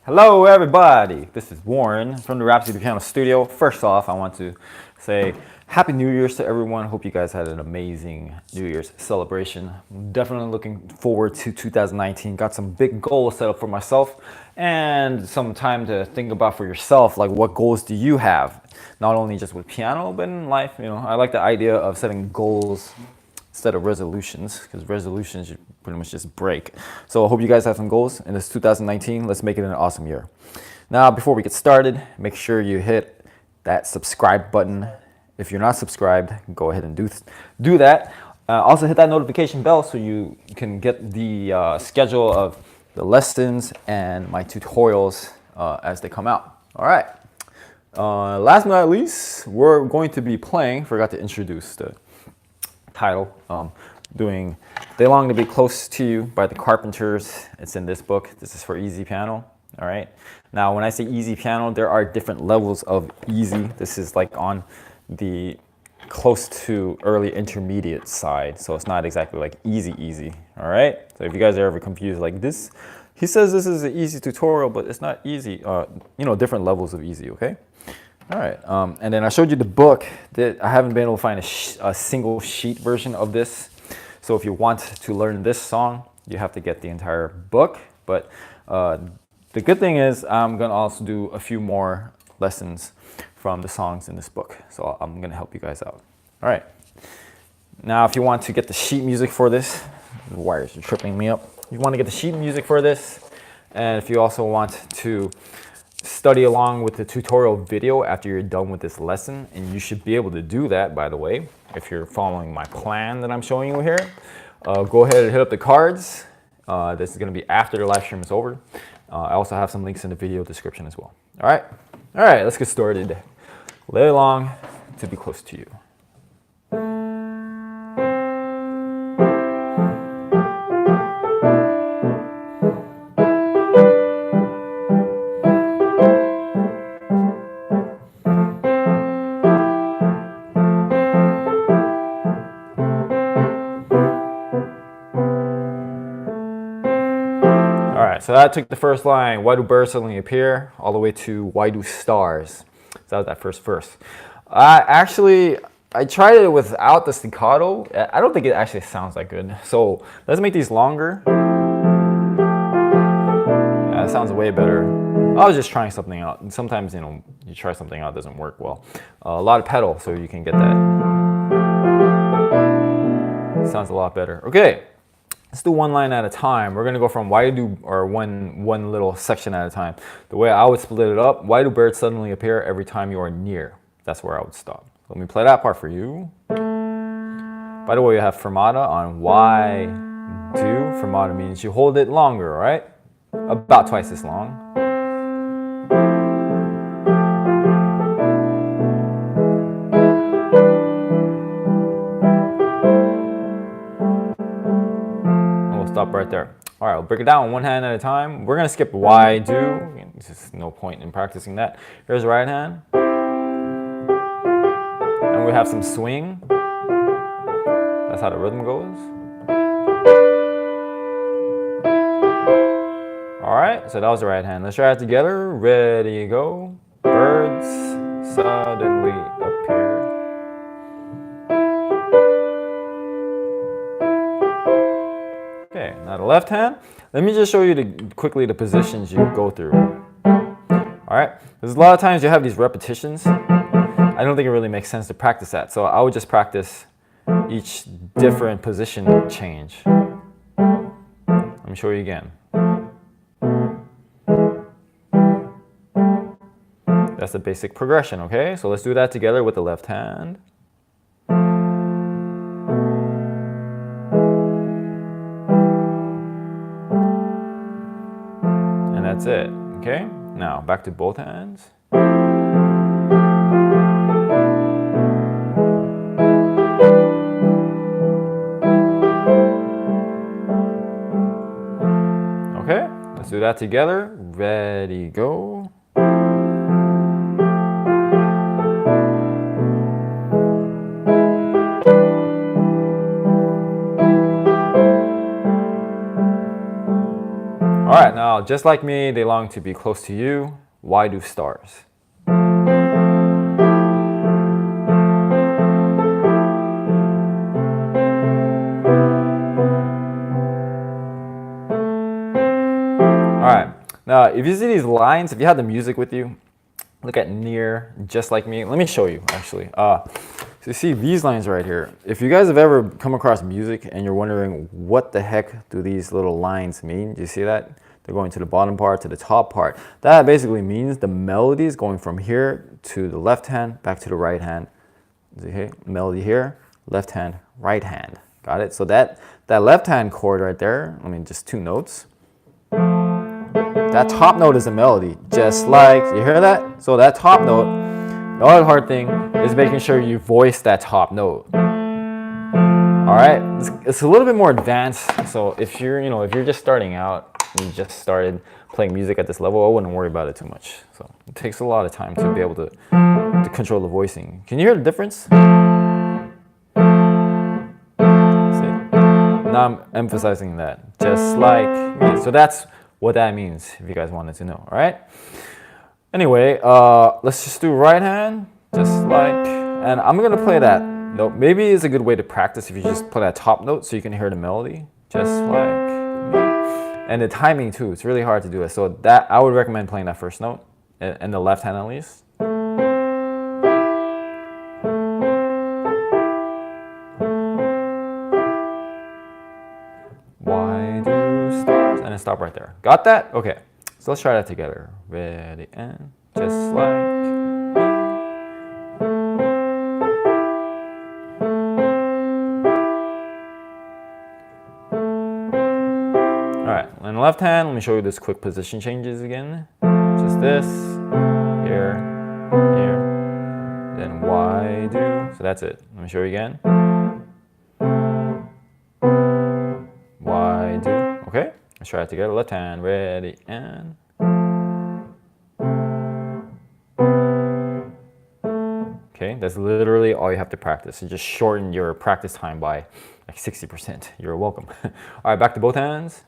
Hello, everybody. This is Warren from the Rhapsody Piano Studio. First off, I want to say Happy New Year's to everyone. Hope you guys had an amazing New Year's celebration. I'm definitely looking forward to 2019. Got some big goals set up for myself and some time to think about for yourself, like what goals do you have? Not only just with piano, but in life. You know, I like the idea of setting goals instead of resolutions, because resolutions you pretty much just break. So I hope you guys have some goals in this 2019. Let's make it an awesome year. Now, before we get started, make sure you hit that subscribe button. If you're not subscribed, go ahead and do that. Also hit that notification bell so you can get the schedule of the lessons and my tutorials as they come out. All right. Last but not least, we're going to be playing, forgot to introduce the title, doing They Long to Be Close to You by the Carpenters. It's in this book. This is for easy piano. All right. Now, when I say easy piano, there are different levels of easy. This is like on the close to early intermediate side. So it's not exactly like easy. All right. So if you guys are ever confused like this, he says this is an easy tutorial, but it's not easy. Different levels of easy. Okay. All right, and then I showed you the book. That I haven't been able to find a single sheet version of this. So if you want to learn this song, you have to get the entire book. But the good thing is I'm going to also do a few more lessons from the songs in this book. So I'm going to help you guys out. All right. Now, if you want to get the sheet music for this, the wires are tripping me up. You want to get the sheet music for this. And if you also want to study along with the tutorial video after you're done with this lesson, and you should be able to do that, by the way, if you're following my plan that I'm showing you here. Go ahead and hit up the cards. This is going to be after the live stream is over. I also have some links in the video description as well. All right, let's get started. Lay Long to Be Close to You. So that took the first line, why do birds suddenly appear, all the way to why do stars. So that was that first verse. I tried it without the staccato. I don't think it actually sounds that good. So let's make these longer. Yeah, that sounds way better. I was just trying something out. And sometimes, you try something out, it doesn't work well. A lot of pedal so you can get that. Sounds a lot better. Okay. Let's do one line at a time. We're going to go from one little section at a time. The way I would split it up, why do birds suddenly appear every time you are near? That's where I would stop. Let me play that part for you. By the way, you have fermata on why do. Fermata means you hold it longer, right? About twice as long. Stop right there. All right, I'll break it down one hand at a time. We're gonna skip why do. There's just no point in practicing that. Here's the right hand. And we have some swing. That's how the rhythm goes. All right, so that was the right hand. Let's try it together. Ready, go. Birds suddenly appear. Okay, now the left hand. Let me just show you quickly the positions you go through. All right, there's a lot of times you have these repetitions. I don't think it really makes sense to practice that. So I would just practice each different position change. Let me show you again. That's the basic progression, okay? So let's do that together with the left hand. That's it, okay? Now, back to both hands. Okay, let's do that together. Ready, go. now just like me, they long to be close to you. Why do stars? Alright, now if you see these lines, if you have the music with you, look at near, just like me. Let me show you actually. So you see these lines right here. If you guys have ever come across music and you're wondering what the heck do these little lines mean, do you see that? They're going to the bottom part, to the top part. That basically means the melody is going from here to the left hand, back to the right hand. Okay, melody here, left hand, right hand. Got it? So that left hand chord right there, I mean just two notes. That top note is a melody, just like, you hear that? So that top note, the other hard thing is making sure you voice that top note. All right, it's a little bit more advanced. So if you're, if you're just starting out, you just started playing music at this level, I wouldn't worry about it too much. So it takes a lot of time to be able to control the voicing. Can you hear the difference? See? Now I'm emphasizing that, just like me. So that's what that means, if you guys wanted to know, all right? Anyway, let's just do right hand, just like, and I'm gonna play that note. Maybe it's a good way to practice if you just play that top note so you can hear the melody, just like me. And the timing too, it's really hard to do it. So that, I would recommend playing that first note, in the left hand at least. Why do stars? And then stop right there. Got that? Okay. So let's try that together. Ready and just like me. Alright, on the left hand, let me show you this quick position changes again. Just this, here, here, then why do. So that's it. Let me show you again. Why do. Okay, let's try it together. Left hand, ready and. Okay, that's literally all you have to practice. You just shorten your practice time by like 60%. You're welcome. All right, back to both hands.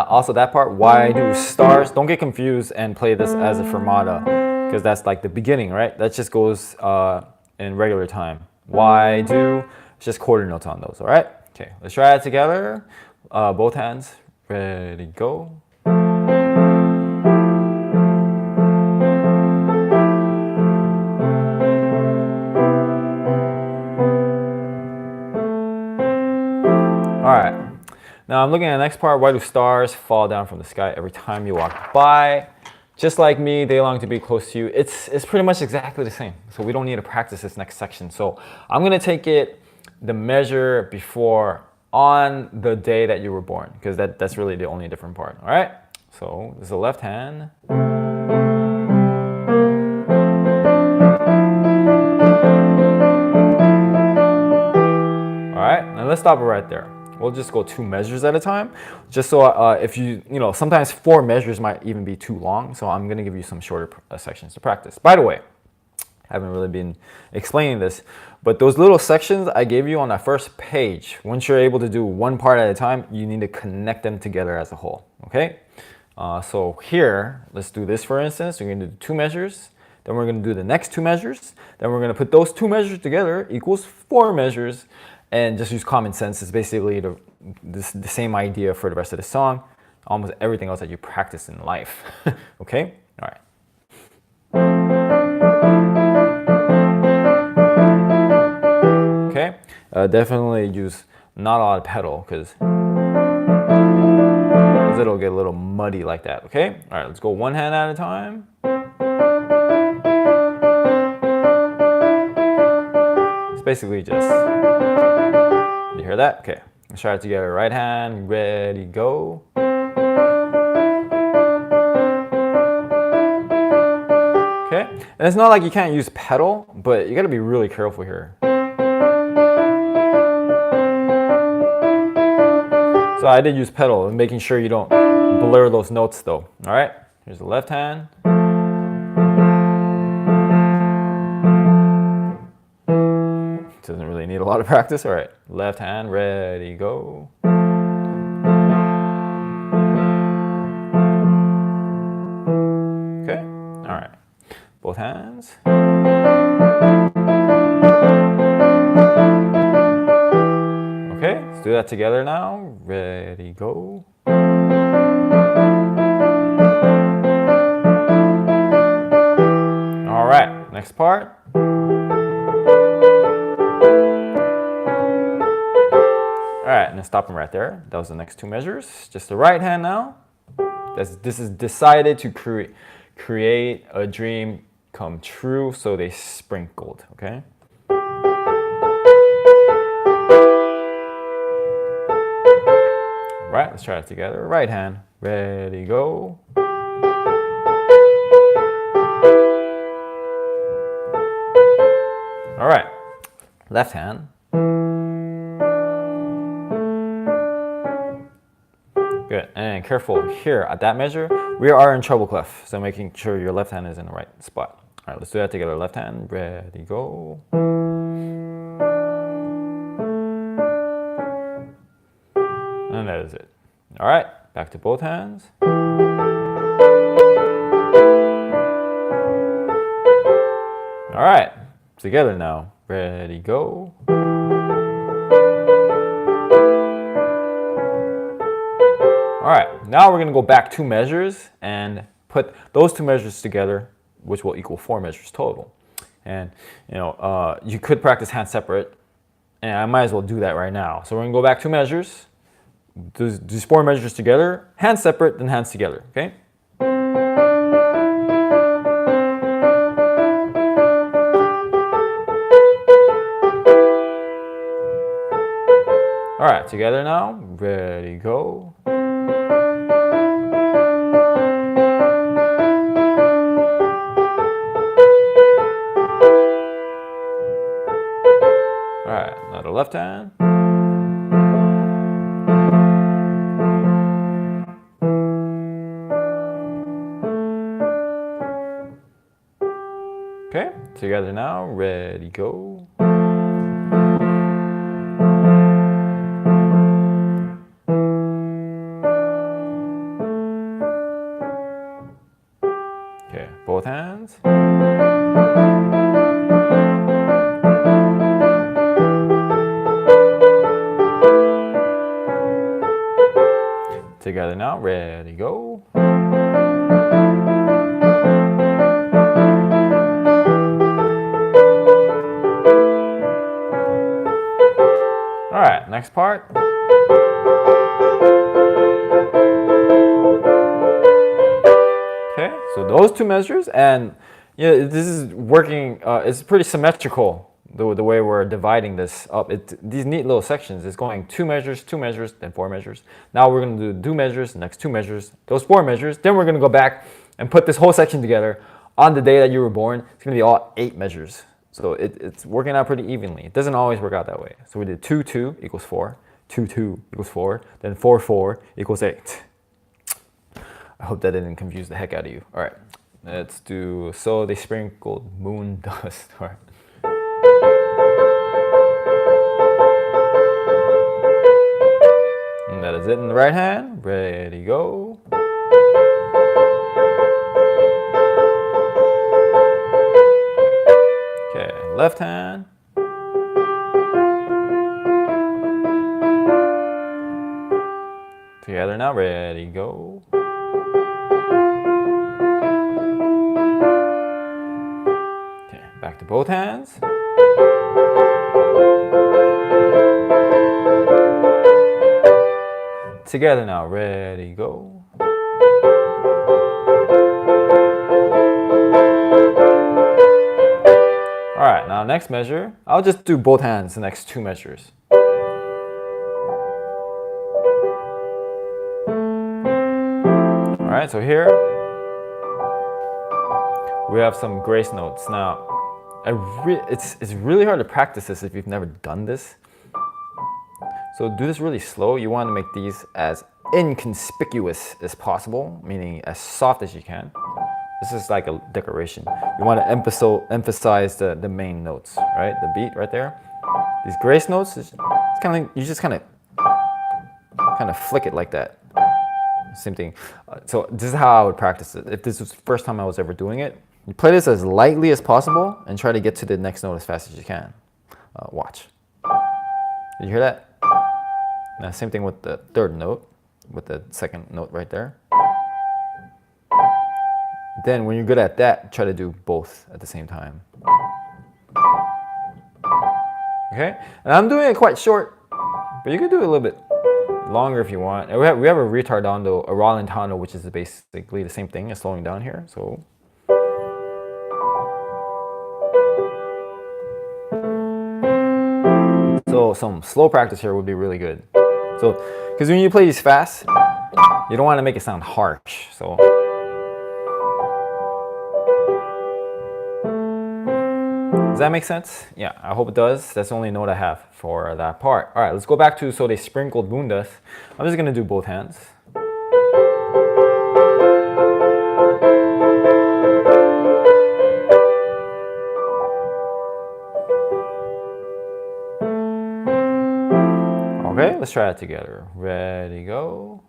Also that part, why do stars? Don't get confused and play this as a fermata, because that's like the beginning, right? That just goes in regular time. Why do, it's just quarter notes on those, all right? Okay, let's try it together. Both hands, ready, go. All right, now I'm looking at the next part. Why do stars fall down from the sky every time you walk by? Just like me, they long to be close to you. It's pretty much exactly the same. So we don't need to practice this next section. So I'm gonna take it the measure before on the day that you were born, because that's really the only different part. All right, so this is the left hand. All right, now let's stop it right there. We'll just go 2 measures at a time, just so if sometimes 4 measures might even be too long. So I'm gonna give you some shorter sections to practice. By the way, I haven't really been explaining this, but those little sections I gave you on that first page, once you're able to do one part at a time, you need to connect them together as a whole, okay? So here, let's do this for instance. We're gonna do 2 measures, then we're gonna do the next 2 measures, then we're gonna put those 2 measures together equals 4 measures, and just use common sense. It's basically the same idea for the rest of the song, almost everything else that you practice in life, okay? All right. Okay, definitely use not a lot of pedal because it'll get a little muddy like that, okay? All right, let's go one hand at a time. It's basically just, you hear that? Okay, let's try it together. Right hand, ready, go. Okay, and it's not like you can't use pedal, but you gotta be really careful here. So I did use pedal, and making sure you don't blur those notes though. All right, here's the left hand. doesn't really need a lot of practice. All right, left hand, ready, go. Okay, all right, both hands. Okay, let's do that together now. Ready, go. All right, next part. All right, and then stopping right there. That was the next 2 measures. Just the right hand now. This is decided to create a dream come true, so they sprinkled, okay? All right, let's try it together. Right hand, ready, go. All right, left hand. Good, and careful here at that measure, we are in treble clef, so making sure your left hand is in the right spot. All right, let's do that together. Left hand, ready, go. And that is it. All right, back to both hands. All right, together now. Ready, go. All right, now we're gonna go back 2 measures and put those 2 measures together, which will equal 4 measures total. And you could practice hand separate, and I might as well do that right now. So we're gonna go back 2 measures, these 4 measures together, hands separate, then hands together, okay? All right, together now, ready, go. All right, now the left hand. Okay, together now, ready, go. Okay, both hands. Together now, ready, go. All right, next part. Okay, so those 2 measures, and this is working, it's pretty symmetrical, the way we're dividing this up. These neat little sections is going 2 measures, 2 measures, then 4 measures. Now we're gonna do 2 measures, next 2 measures, those 4 measures, then we're gonna go back and put this whole section together. On the day that you were born, it's gonna be all 8 measures. So it's working out pretty evenly. It doesn't always work out that way. So we did 2, 2 equals 4, 2, 2 equals 4, then 4, 4 equals 8. I hope that didn't confuse the heck out of you. All right, let's do, so they sprinkled moon dust. All right. And that is it in the right hand. Ready, go. Okay, left hand. Together now, ready, go. Okay, back to both hands. Together now, ready, go. All right, now next measure, I'll just do both hands the next 2 measures. All right, so here we have some grace notes. Now, it's really hard to practice this if you've never done this. So do this really slow. You want to make these as inconspicuous as possible, meaning as soft as you can. This is like a decoration. You want to emphasize the main notes, right? The beat right there. These grace notes, it's kind of, you just kind of flick it like that. Same thing. So this is how I would practice it. If this was the first time I was ever doing it, you play this as lightly as possible and try to get to the next note as fast as you can. Watch. Did you hear that? Now, same thing with the third note, with the second note right there. Then when you're good at that, try to do both at the same time. Okay? And I'm doing it quite short, but you can do it a little bit longer if you want. And we have a retardando, a rallentando, which is basically the same thing as slowing down here. So some slow practice here would be really good. So, because when you play these fast, you don't want to make it sound harsh. So. Does that make sense? Yeah, I hope it does. That's the only note I have for that part. All right, let's go back to So They Sprinkled Bundas. I'm just gonna do both hands. Okay, let's try it together. Ready, go.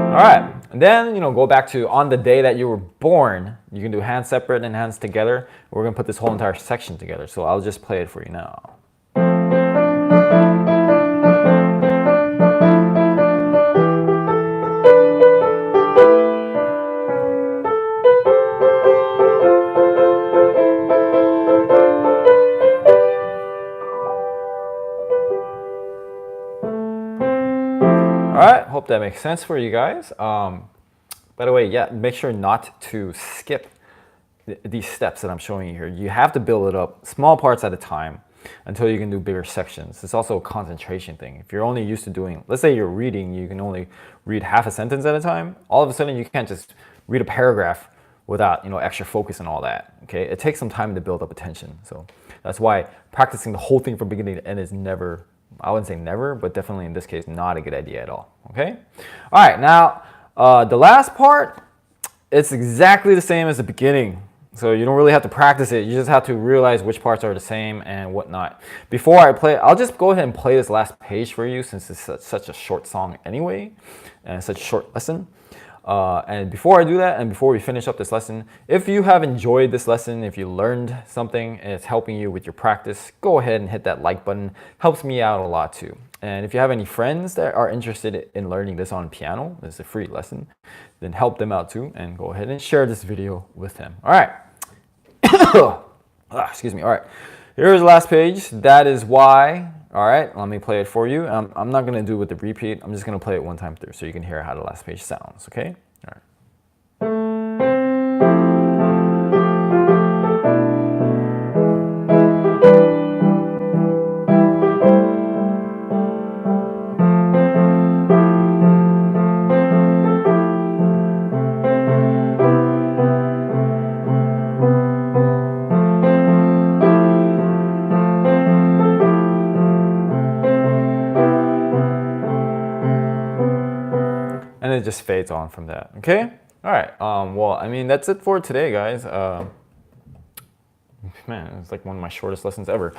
All right, and then, go back to on the day that you were born. You can do hands separate and hands together. We're gonna put this whole entire section together. So I'll just play it for you now. All right, hope that makes sense for you guys. By the way, yeah, make sure not to skip these steps that I'm showing you here. You have to build it up small parts at a time until you can do bigger sections. It's also a concentration thing. If you're only used to doing, let's say you're reading, you can only read half a sentence at a time. All of a sudden, you can't just read a paragraph without extra focus and all that. Okay, it takes some time to build up attention. So that's why practicing the whole thing from beginning to end is never, I wouldn't say never, but definitely in this case, not a good idea at all. Okay? All right, now the last part, it's exactly the same as the beginning. So you don't really have to practice it. You just have to realize which parts are the same and whatnot. Before I play, I'll just go ahead and play this last page for you since it's such a short song anyway, and such a short lesson. And before I do that, and before we finish up this lesson, if you have enjoyed this lesson, if you learned something and it's helping you with your practice, go ahead and hit that like button. Helps me out a lot too. And if you have any friends that are interested in learning this on piano, this is a free lesson, then help them out too, and go ahead and share this video with them. All right. Excuse me. All right. Here's the last page. That is why. All right, let me play it for you. I'm not going to do it with the repeat. I'm just going to play it one time through so you can hear how the last page sounds, okay? All right. And it just fades on from that, okay? All right, well, I mean, that's it for today, guys. Man, it's like one of my shortest lessons ever.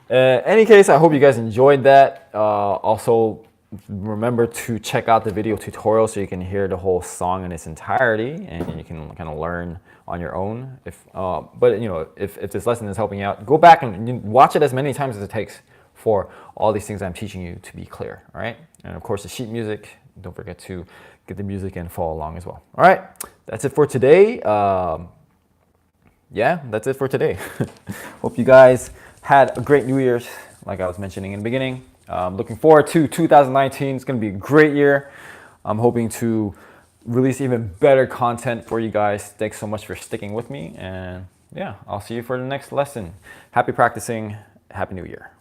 Any case, I hope you guys enjoyed that. Also, remember to check out the video tutorial so you can hear the whole song in its entirety and you can kind of learn on your own. But if this lesson is helping you out, go back and watch it as many times as it takes for all these things I'm teaching you to be clear, all right? And of course, the sheet music, don't forget to get the music and follow along as well. All right, that's it for today. Yeah, that's it for today. Hope you guys had a great New Year's, like I was mentioning in the beginning. Looking forward to 2019. It's going to be a great year. I'm hoping to release even better content for you guys. Thanks so much for sticking with me. And yeah, I'll see you for the next lesson. Happy practicing. Happy New Year.